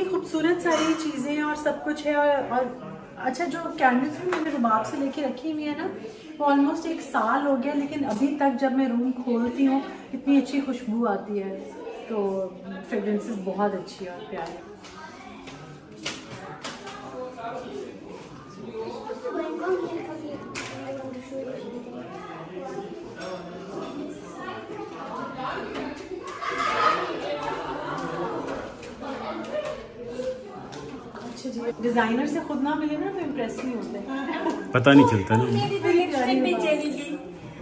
खूबसूरत सारी चीज़ें और सब कुछ है। और अच्छा, जो कैंडल्स भी मैंने रुबाब से लेके रखी हुई है ना, वो ऑलमोस्ट 1 साल हो गया, लेकिन अभी तक जब मैं रूम खोलती हूँ इतनी अच्छी खुशबू आती है। तो फ्रेगरेंसेस बहुत अच्छी है और प्यारी। डिजाइनर से खुद ना मिले ना तो इम्प्रेस नहीं होते, पता नहीं चलता ना। में चली गई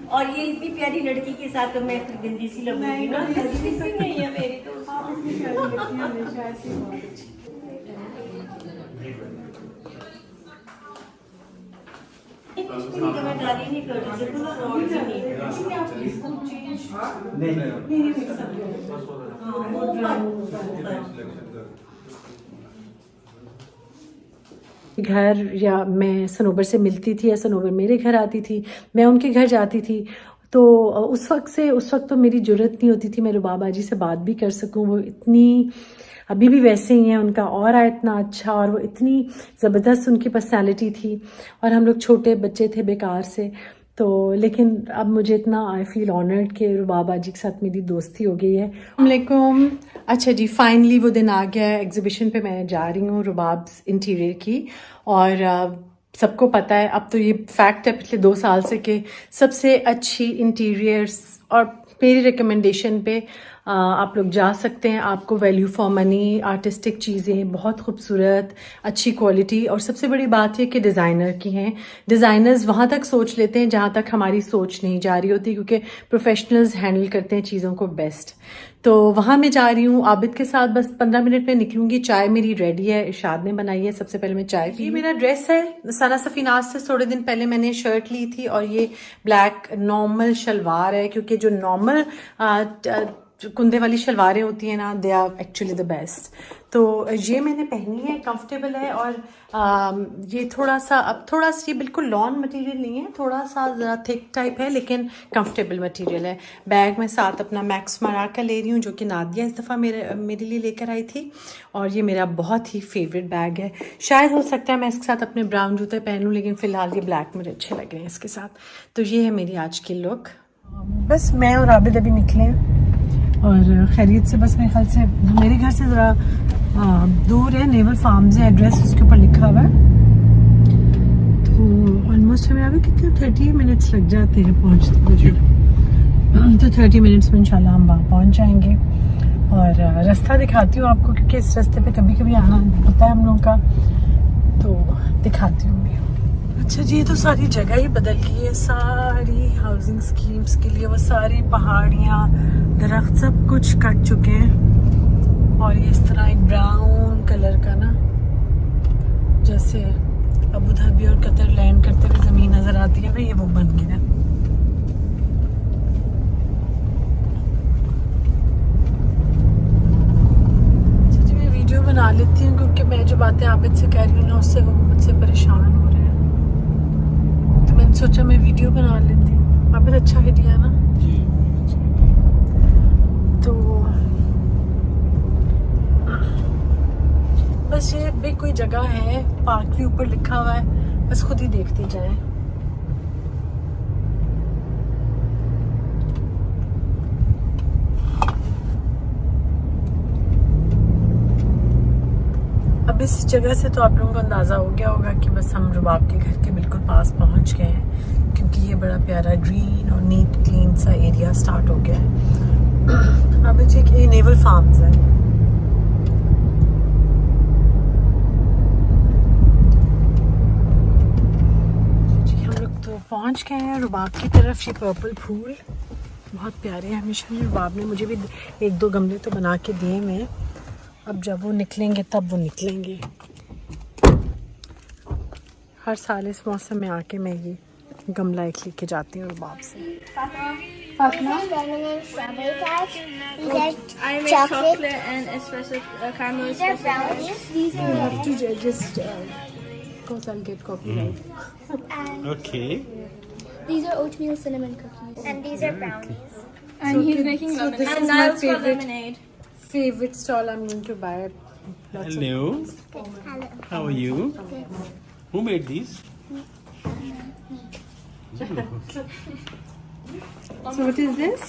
और ये इतनी प्यारी लड़की के साथ तो मैं फिर गंदी सी लगूंगी ना। नहीं है मेरी तो हमेशा ऐसी बहुत अच्छी। मैं गाली नहीं कर रही, देखो ना रोड से नहीं। घर या मैं सनोबर से मिलती थी या सनोबर मेरे घर आती थी, मैं उनके घर जाती थी, तो उस वक्त तो मेरी जुर्रत नहीं होती थी मैं रुबाब बाजी से बात भी कर सकूं। वो इतनी अभी भी वैसे ही हैं, उनका और इतना अच्छा, और वो इतनी ज़बरदस्त उनकी पर्सनालिटी थी। और हम लोग छोटे बच्चे थे बेकार से, तो लेकिन अब मुझे इतना आई फील ऑनर्ड कि रुबाब बाजी के साथ मेरी दोस्ती हो गई है। अस्सलामुअलैकुम। अच्छा जी, फाइनली वो दिन आ गया है, एग्जीबिशन पे मैं जा रही हूँ रुबाब इंटीरियर की। और सबको पता है, अब तो ये फैक्ट है पिछले 2 साल से, कि सबसे अच्छी इंटीरियर्स और मेरी रिकमेंडेशन पे आप लोग जा सकते हैं। आपको वैल्यू फॉर मनी, आर्टिस्टिक चीज़ें, बहुत खूबसूरत, अच्छी क्वालिटी, और सबसे बड़ी बात ये कि डिज़ाइनर की हैं। डिज़ाइनर्स वहाँ तक सोच लेते हैं जहाँ तक हमारी सोच नहीं जा रही होती, क्योंकि प्रोफेशनल्स हैंडल करते हैं चीज़ों को बेस्ट। तो वहाँ मैं जा रही हूँ आबिद के साथ, बस 15 मिनट में निकलूंगी। चाय मेरी रेडी है, इरशाद ने बनाई है, सबसे पहले मैं चाय पी। ये मेरा ड्रेस है, सना सफीनाज से थोड़े दिन पहले मैंने शर्ट ली थी, और ये ब्लैक नॉर्मल शलवार है, क्योंकि जो नॉर्मल कुंदे वाली शलवारें होती हैं ना, they are actually the best. तो ये मैंने पहनी है, कंफर्टेबल है। और ये थोड़ा सा ये बिल्कुल लॉन मटेरियल नहीं है, थोड़ा सा ज़रा थिक टाइप है, लेकिन कंफर्टेबल मटेरियल है। बैग मैं साथ अपना मैक्स मरा का ले रही हूँ, जो कि नादिया इस दफ़ा मेरे लिए लेकर आई थी, और ये मेरा बहुत ही फेवरेट बैग है। शायद हो सकता है मैं इसके साथ अपने ब्राउन जूते पहन लूँ, लेकिन फ़िलहाल ये ब्लैक मुझे अच्छे लग रहे हैं इसके साथ। तो ये है मेरी आज की लुक। बस मैं और आबिद अभी निकले हैं, और खैरियत से। बस मेरे ख्याल से मेरे घर से ज़रा दूर है, नेवल फार्म्स है, एड्रेस उसके ऊपर लिखा हुआ है। तो ऑलमोस्ट हमें अभी कितने 30 मिनट्स लग जाते हैं पहुँचते मुझे, तो 30 मिनट्स में इंशाल्लाह हम वहाँ पहुँच जाएंगे। और रास्ता दिखाती हूँ आपको, क्योंकि इस रास्ते पे कभी कभी आना होता है हम लोगों का, तो दिखाती हूँ मैं। अच्छा जी, ये तो सारी जगह ही बदल गई है, सारी हाउसिंग स्कीम्स के लिए वो सारी पहाड़ियाँ, दरख्त सब कुछ कट चुके हैं। और ये इस तरह एक ब्राउन कलर का ना, जैसे अबू धाबी और कतर लैंड करते हुए ज़मीन नज़र आती है ना, ये वो बन गया। अच्छा जी, मैं वीडियो बना लेती हूँ, क्योंकि मैं जो बातें आबिद से कह रही हूँ ना, उससे वो मुझसे परेशान हो रहे हैं, तो मैंने सोचा मैं वीडियो बना लेती हूँ। आबिद अच्छा आइडिया ना जी। तो बस ये भी कोई जगह है, पार्क भी ऊपर लिखा हुआ है, बस खुद ही देखती जाए। अब इस जगह से तो आप लोगों को अंदाज़ा हो गया होगा कि बस हम रुबाब के घर के बिल्कुल पास पहुंच गए हैं, क्योंकि ये बड़ा प्यारा ग्रीन और नीट क्लीन सा एरिया स्टार्ट हो गया है। अब ये नेवल फार्म्स है। जी, हम लोग तो पहुंच गए हैं रुबाब की तरफ। ये पर्पल फूल बहुत प्यारे हैं, हमेशा रुबाब ने मुझे भी 1-2 गमले तो बना के दिए हैं। अब जब वो निकलेंगे तब वो निकलेंगे। हर साल इस मौसम में आके मैं ये गमला एक लेके जाती हूँ रुबाब से। Fatima lemon and strawberry tarts. These are I make chocolate and espresso, caramel These are espresso. brownies. These you are have to just cause I'll get copyright. and Okay. these are oatmeal cinnamon cookies. And these are brownies. And So he's kids- making so lemonade. this And is my Niall's got favorite. lemonade. Favorite stall I'm going to buy. Lots of Hello. Hello. How are you? Who made these? So what is this?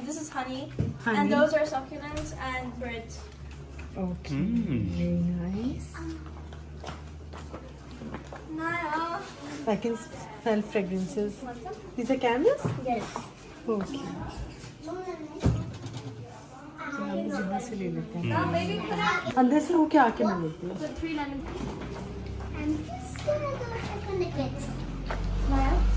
This is honey. Honey. And those are succulents and breads. Okay, Mm. very nice. Niall. I can smell fragrances. These are candles? Yes. Okay. तो हम लोग यहाँ से ले लेते हैं Now maybe put out अंदर से होके आके मैं लेती हूँ the 3 lemon. And this is gonna go check on the kids. Miles?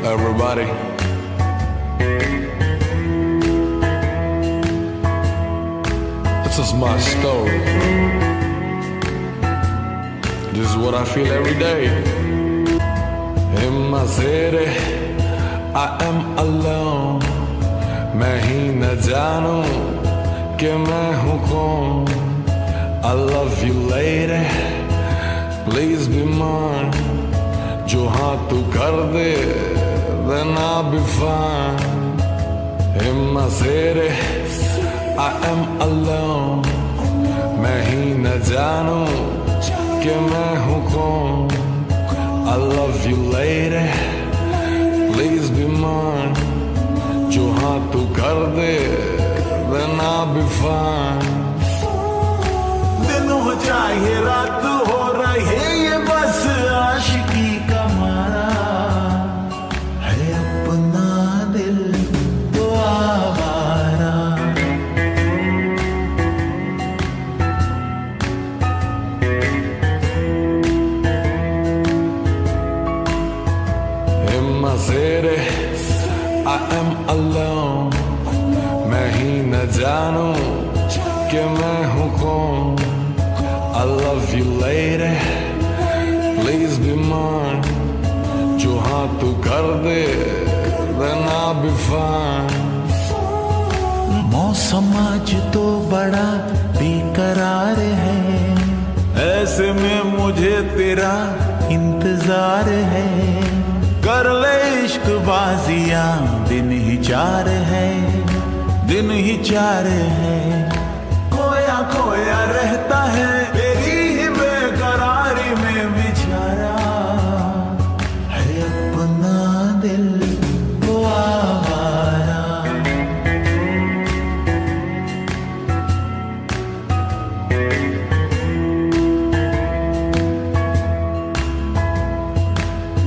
Everybody, this is my story. This is what I feel every day. In my city, I am alone. मैं ही न जानूं कि मैं हूँ कौन. I love you lady, please be mine. जो हाँ तू कर दे, then I'll be fine. In my city, I am alone. मैं ही न जानूं कि मैं हूँ कौन. I love you lady, please be mine. जो हाँ तू कर दे, then I'll be fine. दिन हो चाहे रात हो रहे ये बस आशिकी का मारा है अपना दिल तो आवारा. In my city, I am alone. मैं ही न जानूं कि मैं हूँ कौन. I love you lady, please be mine. जो हाँ तू कर दे, then I'll be fine. मौसम आज तो बड़ा बेकरार है, ऐसे में मुझे तेरा इंतजार है. कर ले इश्क बाजियां, दिन ही 4 है, दिन ही 4 है. खोया खोया रहता है तेरी ही बेकरारी में बेचारा है अपना दिल तो आवारा.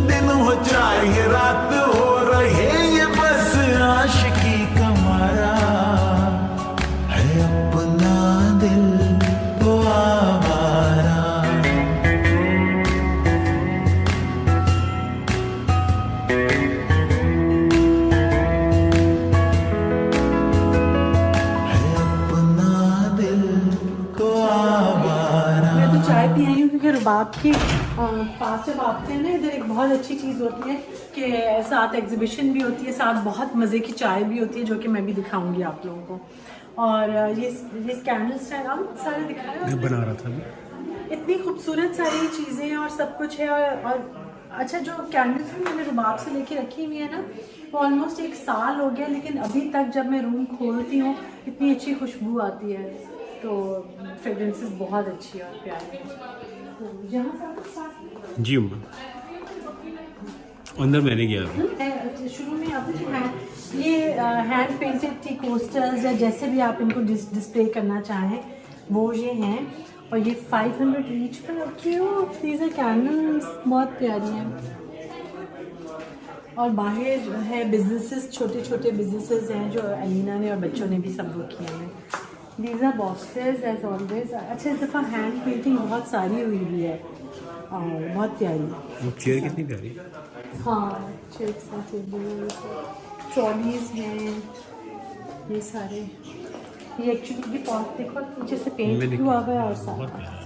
दिन हो चाहे रात हो रहे ये बस आशिकी का मारा है अपना दिल तो आवारा. है अपना दिल तो आवारा. मैं तो चाय पी आई हूँ क्योंकि रुबाब के पास जब आते हैं ना इधर एक बहुत अच्छी चीज़ होती है कि साथ एग्जीबिशन भी होती है, साथ बहुत मज़े की चाय भी होती है जो कि मैं भी दिखाऊंगी आप लोगों को. और ये कैंडल्स हैं हम सारे दिखाए मैं बना रहा था अभी. इतनी खूबसूरत सारी चीज़ें हैं और सब कुछ है. और अच्छा जो कैंडल्स भी मैंने रुबाब से लेके रखी हुई है ना वो ऑलमोस्ट 1 साल हो गया, लेकिन अभी तक जब मैं रूम खोलती हूँ इतनी अच्छी खुशबू आती है. तो फ्रेगरेंसेस बहुत अच्छी है और प्यारी है. तो यहाँ से आप start जी उम्मा, अंदर मैंने गया अभी. मैं शुरू में आपको ये हैंड पेंटेड टी कोस्टर्स या जैसे भी आप इनको डिस्प्ले करना चाहें वो ये हैं. और ये 500 ईच पे। क्यूट, दीज आर कैंडल्स, बहुत प्यारी हैं। और बाहर है बिजनेसेस, छोटे छोटे बिजनेसेस हैं जो अलीना ने और बच्चों ने भी सब वो किए हैं। These are boxes as always. अच्छा, इस दफ़ा हैंड पेंटिंग बहुत सारी हुई हुई है और बहुत प्यारी। वो चेयर कितनी प्यारी। हाँ, चेक्स हैं, ट्रॉलीज हैं, ये सारे। ये एक्चुअली ये पॉट देखो नीचे से पेंट हुआ हुआ है और बहुत सारा। प्यारा है।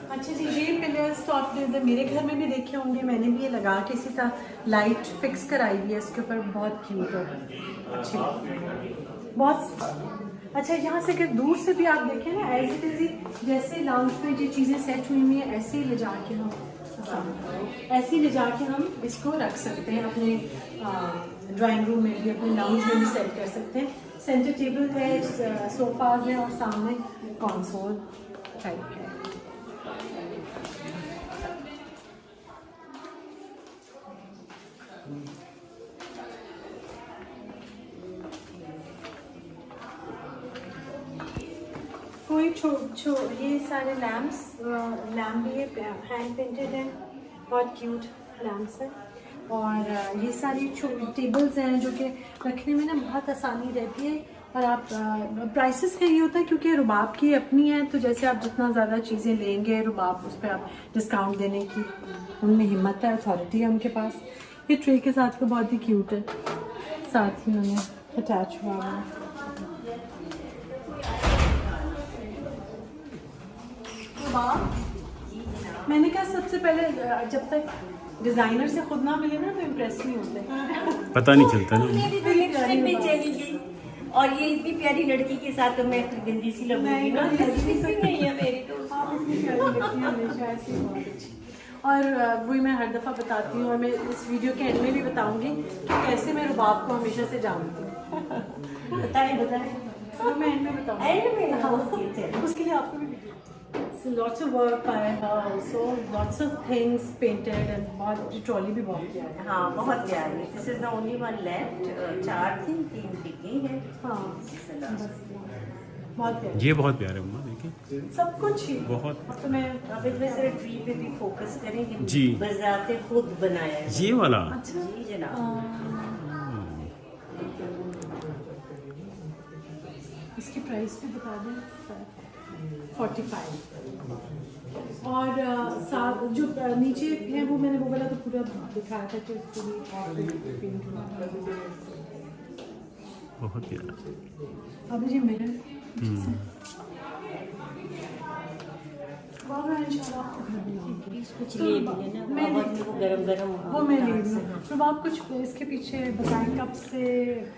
अच्छा जी, ये पिलर्स तो आपने इधर मेरे घर में भी देखे होंगे, मैंने भी ये लगा के इसी तरह लाइट फिक्स कराई हुई है इसके ऊपर। बहुत क्यूट है, अच्छी बहुत। अच्छा, यहाँ से अगर दूर से भी आप देखें ना, एज इट इज जैसे लाउंज में जो चीज़ें सेट हुई हुई हैं ऐसे ही ले जाके हम इसको रख सकते हैं अपने ड्राइंग रूम में भी, अपने लाउंज में भी सेट कर सकते हैं। सेंटर टेबल है, सोफाज है और सामने कंसोल टाइप है। कोई ये सारे लैम्प भी है, हैंड पेंटेड है, बहुत क्यूट लैम्प्स हैं। और ये सारी टेबल्स हैं जो कि रखने में ना बहुत आसानी रहती है। और आप प्राइसेस का ये होता है क्योंकि रुबाब की अपनी है, तो जैसे आप जितना ज़्यादा चीज़ें लेंगे रुबाब उस पर आप डिस्काउंट देने की उनमें हिम्मत है, अथॉरिटी है उनके पास। ये ट्रे के साथ का बहुत ही क्यूट है, साथ ही उन्होंने अटैच हुआ है। मैंने कहा सबसे पहले जब तक डिजाइनर से खुद ना मिले ना तो इम्प्रेस नहीं होते। पता नहीं चलता ना। मेरी कलेक्शन में चली गई और ये इतनी प्यारी लड़की के साथ तो मैं फिर गंदी सी लगूंगी ना। नहीं है मेरी तो। और वही मैं हर दफ़ा बताती हूँ और मैं इस वीडियो के एंड में भी बताऊंगी कि कैसे मैं रुबाब को हमेशा से जानती हूँ। बताएं वो मैं एंड में बताऊंगी। एंड में हाँ, चलो। उसके लिए आपको भी So lots of work by her also, lots of things painted and बहुत ट्रॉली भी बहुत प्यारी है। हाँ, बहुत प्यारी। This is the only one left. 4 थी, 3 टिकी है। हाँ, बहुत प्यारी। ये बहुत प्यारा है मम्मा, देखिए सब कुछ ही बहुत। तो मैं अब इसमें सिर्फ ट्री पे भी फोकस करेंगे। जी। बजाते खुद बनाया है। ये वाला। जी जनाब। इसकी प्राइस भी बता दें, 45। और जो नीचे है वो मैंने वो वाला तो पूरा दिखाया था कि पूरी पेंट बहुत प्यारा। अब जी मेरे कुछ ले लिए ना, आवाज में वो गरम वो मैं ले रही हूँ। तो आप कुछ इसके पीछे बताएं कब से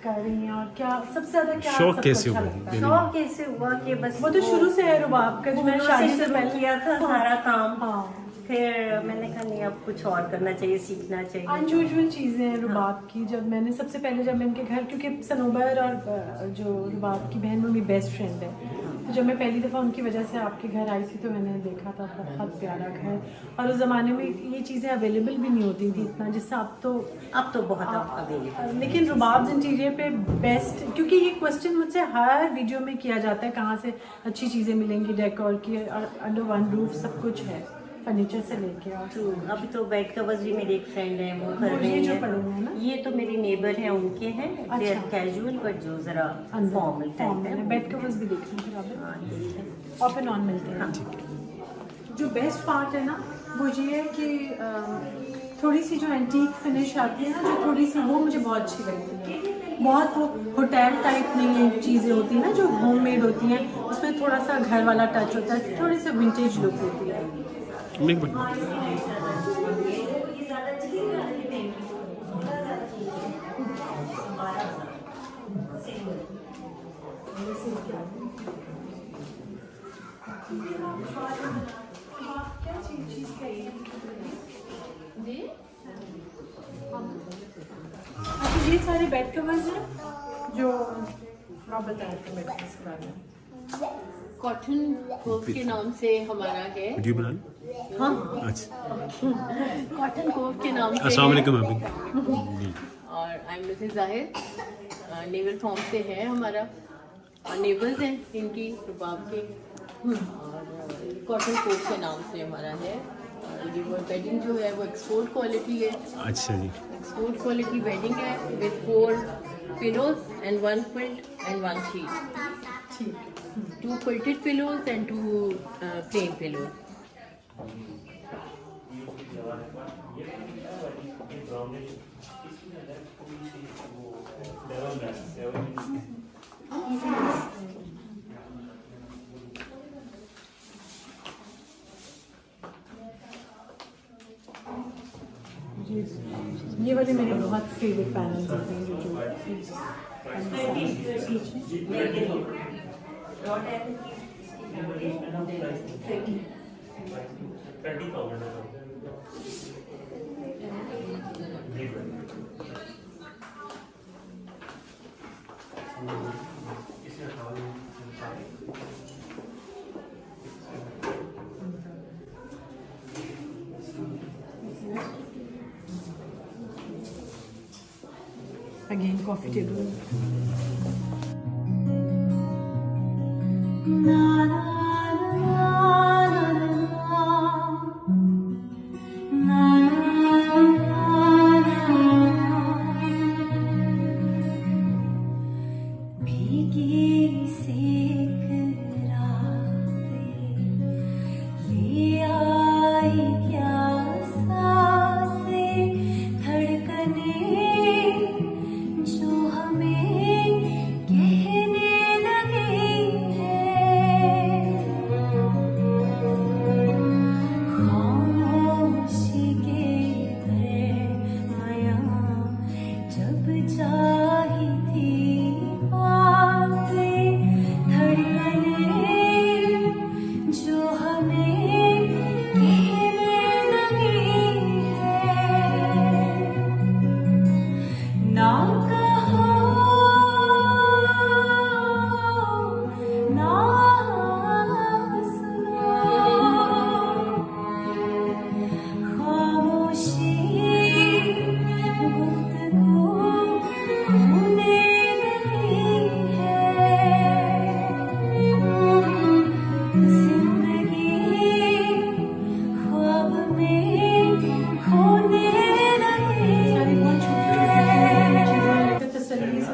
कर रही हैं और क्या सबसे ज्यादा क्या शौक सबको कैसे अच्छा हुआ? लगता है? शौक कैसे हुआ कि बस वो तो शुरू से है रुबाब का, जो मैंने शादी से पहले किया था सारा काम। हाँ, फिर मैंने कहा नहीं, अब कुछ और करना चाहिए, सीखना चाहिए। अनयूजुअल चीज़ें हैं रुबाब की। जब मैंने सबसे पहले जब मैं इनके घर, क्योंकि सनोबर और जो रुबाब की बहन वो मेरी बेस्ट फ्रेंड है, तो जब मैं पहली दफ़ा उनकी वजह से आपके घर आई थी तो मैंने देखा था बहुत प्यारा घर। और उस ज़माने में ये चीज़ें अवेलेबल भी नहीं होती थी इतना, जिससे अब तो बहुत अवेलेबल। लेकिन रुबाब इंटीरियर पे बेस्ट, क्योंकि ये क्वेश्चन मुझसे हर वीडियो में किया जाता है कहाँ से अच्छी चीज़ें मिलेंगी डेकोर की, और अंडर वन रूफ सब कुछ है, फर्नीचर से लेके। और तो अभी तो बेड कवर्स भी मेरी एक फ्रेंड है वो कर रही ये जो है। पड़े हुए हैं ना, ये तो मेरी नेबर है, उनके हैं। अच्छा। कैजुअल बट जो जरा फॉर्मल टाइप है। बेड कवर्स भी देख रहे हैं हाँ, ये है। ऑफ एंड ऑन मिलते हैं। जो बेस्ट पार्ट है ना वो ये है कि थोड़ी सी जो एंटीक फिनिश आती है ना, जो थोड़ी सी, वो मुझे बहुत अच्छी लगती है। बहुत वो होटल टाइप नहीं चीज़ें होती हैं ना जो होममेड होती हैं, उसमें थोड़ा सा घर वाला टच होता है, थोड़ी सी विंटेज लुक होती है। एक मिनट। अच्छा, ये सारे बेड कवर्स हैं जो आप बताएं तो बेड कवर्स के बारे में। कॉटन कोव के नाम से हमारा है। वीडियो बना ली? हाँ, अच्छा। कॉटन कोव के नाम से अस्सलाम वालेकुम अभी। और आई एम मिसेस जाहिर, नेवल फॉर्म से है हमारा। और नेबल्स हैं इनकी रुबाब के, और कॉटन कोट के नाम से हमारा है। और ये वो बेडिंग जो है वो एक्सपोर्ट क्वालिटी है, अच्छा जी। एक्सपोर्ट क्वालिटी बेडिंग है with 4 pillows and 1 quilt and 1 sheet, 2 quilted pillows and 2 plain pillows. ये वाले मेरे बहुत फेवरेट पैनल्स होते हैं जो अगेन कॉफी टेबल।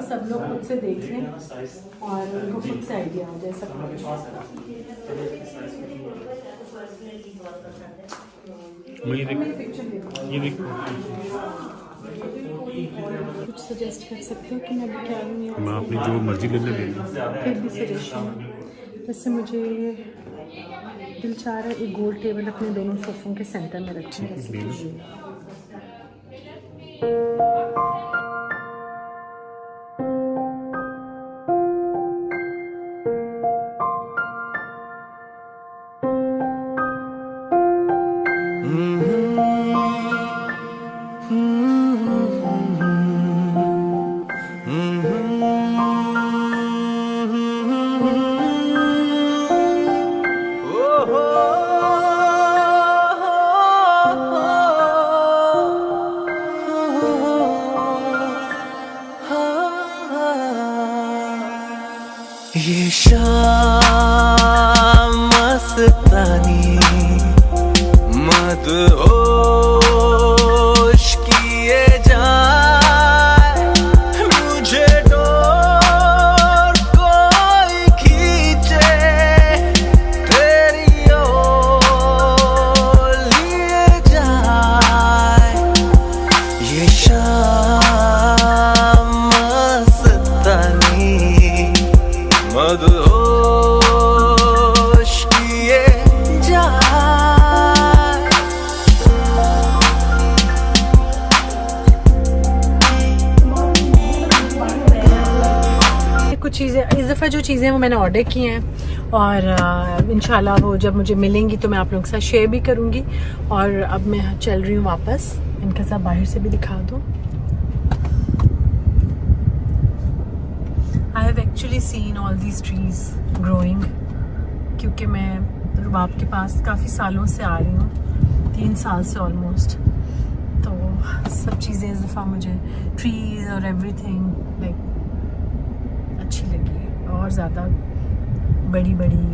सब लोग खुद से देख लें और उनको खुद से आइडिया हो जाए सब कुछ। ये देख कुछ सजेस्ट कर सकते हो कि मैं अभी क्या लूँ? मैं अपनी जो मर्जी लेने ले लूँ। फिर भी सजेशन, वैसे मुझे दिल चाह रहा है एक गोल टेबल अपने दोनों सोफों के सेंटर में रखें। ये शाम मस्तानी मदहोश किए जाए, मुझे डोर कोई खींचे तेरी ओर लिए जाए। ये शाम मस्तानी मदहोश किए जाए। कुछ चीज़ें इस दफ़ा जो चीज़ें वो मैंने ऑर्डर की हैं और इंशाल्लाह वो जब मुझे मिलेंगी तो मैं आप लोगों के साथ शेयर भी करूँगी। और अब मैं चल रही हूँ वापस, इनके साथ बाहर से भी दिखा दूँ। I have actually seen all these trees growing क्योंकि मैं रुबाब के पास काफ़ी सालों से आ रही हूँ, 3 साल से ऑलमोस्ट। तो सब चीज़ें इस दफ़ा मुझे ट्रीज और एवरीथिंग लाइक अच्छी लगी है। और ज़्यादा बड़ी बड़ी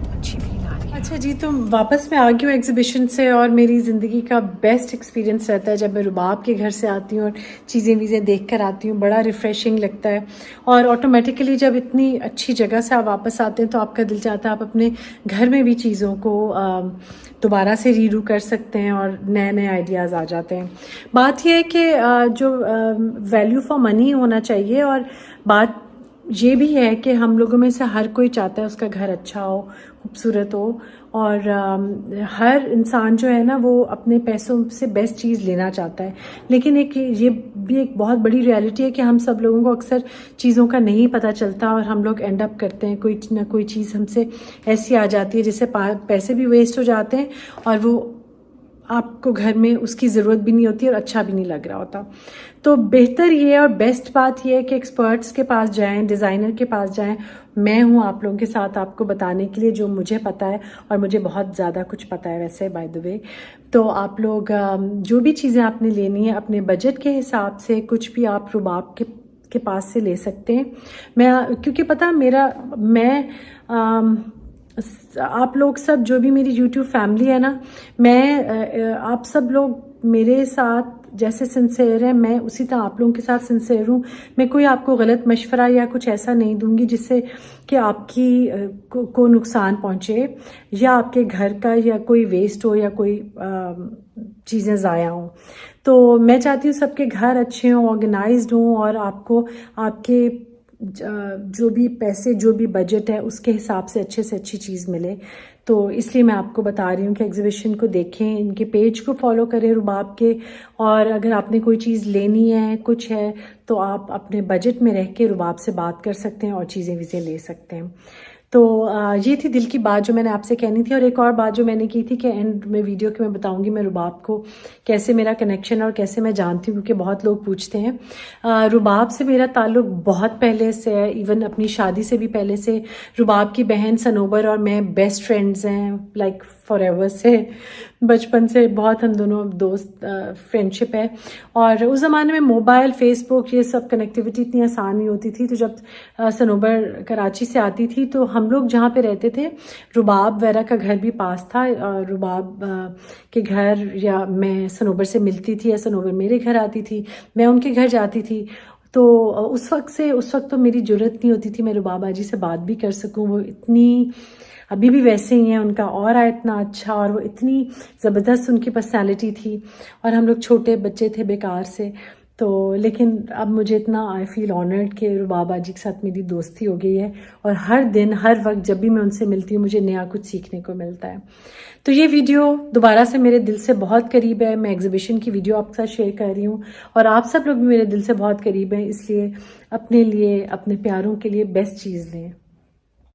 अच्छी फील आ रही है। अच्छा जी, तो वापस मैं आ गई हूँ एग्जीबिशन से, और मेरी ज़िंदगी का बेस्ट एक्सपीरियंस रहता है जब मैं रुबाब के घर से आती हूँ और चीज़ें वीज़ें देख कर आती हूँ। बड़ा रिफ़्रेशिंग लगता है, और ऑटोमेटिकली जब इतनी अच्छी जगह से आप वापस आते हैं तो आपका दिल चाहता है आप अपने घर में भी चीज़ों को दोबारा से रीडू कर सकते हैं और नए नए आइडियाज़ आ जाते हैं। बात यह है कि जो वैल्यू फॉर मनी होना चाहिए, और बात ये भी है कि हम लोगों में से हर कोई चाहता है उसका घर अच्छा हो, खूबसूरत हो, और हर इंसान जो है ना वो अपने पैसों से बेस्ट चीज़ लेना चाहता है। लेकिन ये भी एक बहुत बड़ी रियलिटी है कि हम सब लोगों को अक्सर चीज़ों का नहीं पता चलता, और हम लोग एंड अप करते हैं कोई ना कोई चीज़ हमसे ऐसी आ जाती है जिससे पैसे भी वेस्ट हो जाते हैं, और वो आपको घर में उसकी ज़रूरत भी नहीं होती और अच्छा भी नहीं लग रहा होता। तो बेहतर ये और बेस्ट बात ये है कि एक्सपर्ट्स के पास जाएं, डिज़ाइनर के पास जाएं। मैं हूँ आप लोगों के साथ आपको बताने के लिए जो मुझे पता है, और मुझे बहुत ज़्यादा कुछ पता है वैसे बाय द वे। तो आप लोग जो भी चीज़ें आपने लेनी है अपने बजट के हिसाब से कुछ भी आप रुबाब के पास से ले सकते हैं। क्योंकि पता आप लोग सब जो भी मेरी YouTube फैमिली है ना, आप सब लोग मेरे साथ जैसे सिंसेयर है, मैं उसी तरह आप लोगों के साथ सिंसेयर हूँ। मैं कोई आपको गलत मशवरा या कुछ ऐसा नहीं दूंगी जिससे कि आपकी को नुकसान पहुँचे, या आपके घर का या कोई वेस्ट हो या कोई चीज़ें ज़ाया हों। तो मैं चाहती हूँ सबके घर अच्छे हों, ऑर्गेनाइज्ड हों, और आपको आपके जो भी पैसे जो भी बजट है उसके हिसाब से अच्छी चीज़ मिले। तो इसलिए मैं आपको बता रही हूँ कि एग्जीबिशन को देखें, इनके पेज को फॉलो करें रुबाब के, और अगर आपने कोई चीज़ लेनी है कुछ है तो आप अपने बजट में रह के रुबाब से बात कर सकते हैं और चीज़ें वीज़ें ले सकते हैं। तो ये थी दिल की बात जो मैंने आपसे कहनी थी। और एक और बात जो मैंने की थी कि एंड में वीडियो के मैं बताऊंगी मैं रुबाब को कैसे मेरा कनेक्शन और कैसे मैं जानती हूँ, क्योंकि बहुत लोग पूछते हैं। रुबाब से मेरा ताल्लुक बहुत पहले से है, इवन अपनी शादी से भी पहले से। रुबाब की बहन सनोबर और मैं बेस्ट फ्रेंड्स हैं, लाइक फॉरएवर से, बचपन से बहुत हम दोनों दोस्त, फ्रेंडशिप है। और उस ज़माने में मोबाइल, फेसबुक, ये सब कनेक्टिविटी इतनी आसान नहीं होती थी। तो जब सनोबर कराची से आती थी तो हम लोग जहाँ पे रहते थे रुबाब वगैरह का घर भी पास था। रुबाब के घर या मैं सनोबर से मिलती थी, या सनोबर मेरे घर आती थी, मैं उनके घर जाती थी। तो उस वक्त तो मेरी ज़रूरत नहीं होती थी मैं रुबाब आजी से बात भी कर सकूं। वो इतनी अभी भी वैसे ही हैं, उनका और इतना अच्छा, और वो इतनी ज़बरदस्त उनकी पर्सनालिटी थी। और हम लोग छोटे बच्चे थे बेकार से, तो लेकिन अब मुझे इतना आई फील ऑनर्ड कि रुबाब आजी के साथ मेरी दोस्ती हो गई है, और हर दिन हर वक्त जब भी मैं उनसे मिलती हूँ मुझे नया कुछ सीखने को मिलता है। तो ये वीडियो दोबारा से मेरे दिल से बहुत करीब है। मैं एग्जीबिशन की वीडियो आपके साथ शेयर कर रही हूँ, और आप सब लोग भी मेरे दिल से बहुत करीब हैं, इसलिए अपने लिए, अपने प्यारों के लिए बेस्ट चीज़ लें।